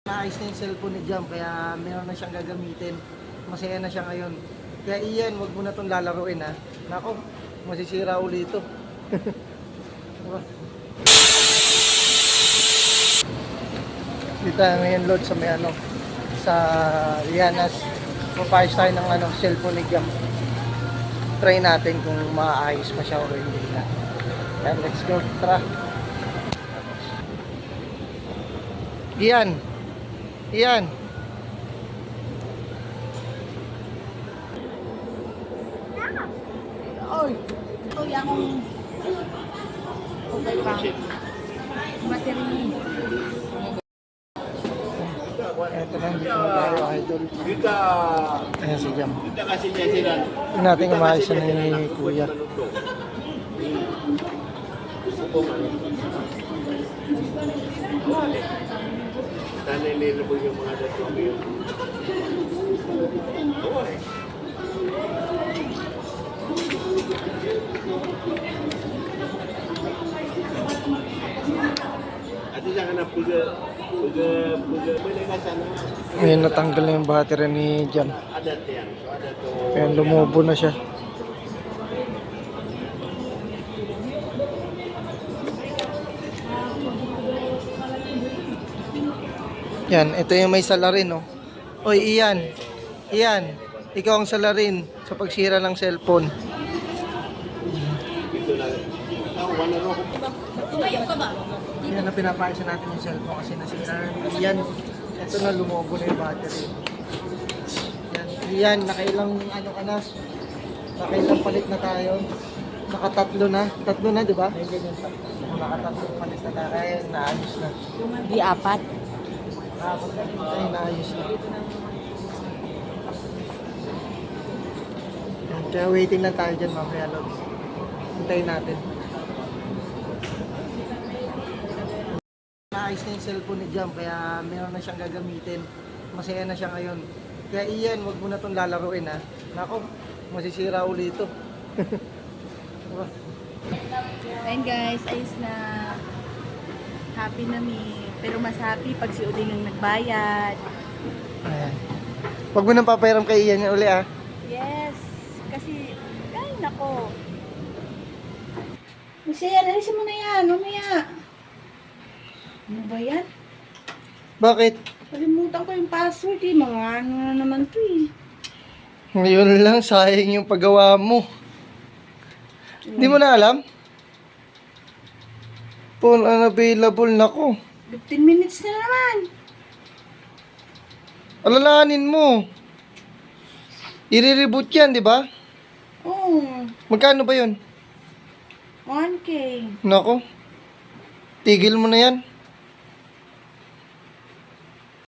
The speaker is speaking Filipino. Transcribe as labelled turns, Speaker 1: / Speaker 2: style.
Speaker 1: Naayos na yung cellphone ni Jam, kaya meron na siyang gagamitin. Masaya na siya ngayon. Kaya Ian, wag mo na itong lalaruin ha. Nako, masisira uli ito. Diba? Dito tayo ngayon load sa may sa Lianas. Papayos tayo ng cellphone ni Jam. Try natin kung maayos pa siya o hindi na. Kaya let's go, tara. Ian. Ian.
Speaker 2: Oy, ito yung okay pa. Battery.
Speaker 1: Ito na, dito na tayo, idol.
Speaker 3: Kita.
Speaker 1: Ayan si Jam.
Speaker 3: Kita kasih niya sila.
Speaker 1: Ito natin kumayos na ni Kuya.
Speaker 3: Sana nilabog yung mga datong yun. At isa ka na puga, may ka sana.
Speaker 1: Ngayon natanggal na yung battery ni Jam.
Speaker 3: Adat yan. So adat to.
Speaker 1: Ayan, lumubo na siya. Yan, ito yung may salarin, no? Oy, Ian. Ian, ikaw ang salarin sa pagsira ng cellphone.
Speaker 3: Ito na. Wala ro.
Speaker 2: Tumayo ka ba?
Speaker 1: Yan na pinapayos natin yung cellphone kasi nasira. Yan, ito na lumubo na yung battery. Yan, Ian, nakailang ka na? Nakailang palit na tayo? Nakatatlo na. Tatlo na, di ba? Nakatatlo palit na tayo. Kaya naayos na.
Speaker 2: Di apat.
Speaker 1: Ay, naayos na. Yan, kaya waiting lang tayo dyan mamaya, Lods. Hintayin natin. Naayos na yung cellphone ni Jam, kaya meron na siyang gagamitin. Masaya na siya ngayon. Kaya Ian, wag mo na itong lalaruin ha. Nako, masisira uli ito. Diba?
Speaker 2: Ayun guys, ayos na. Happy na mi. Pero mas happy pag si Uding ang nagbayad.
Speaker 1: Ayan. Wag mo nang papayaram kay Ian yan uli ha.
Speaker 2: Yes. Kasi, ay nako. Masaya, nalisin mo na yan. Mamaya. Ano ba yan?
Speaker 1: Bakit?
Speaker 2: Kalimutan ko yung password eh. Mga ano na naman to eh.
Speaker 1: Ngayon lang, sayang yung paggawa mo. Hindi mo na alam? Phone unavailable na ko.
Speaker 2: 15 minutes na naman.
Speaker 1: Alalahanin mo. I-reboot yan, di ba?
Speaker 2: Oo.
Speaker 1: Magkano ba yun?
Speaker 2: 1K.
Speaker 1: Nako. Tigil mo na yan.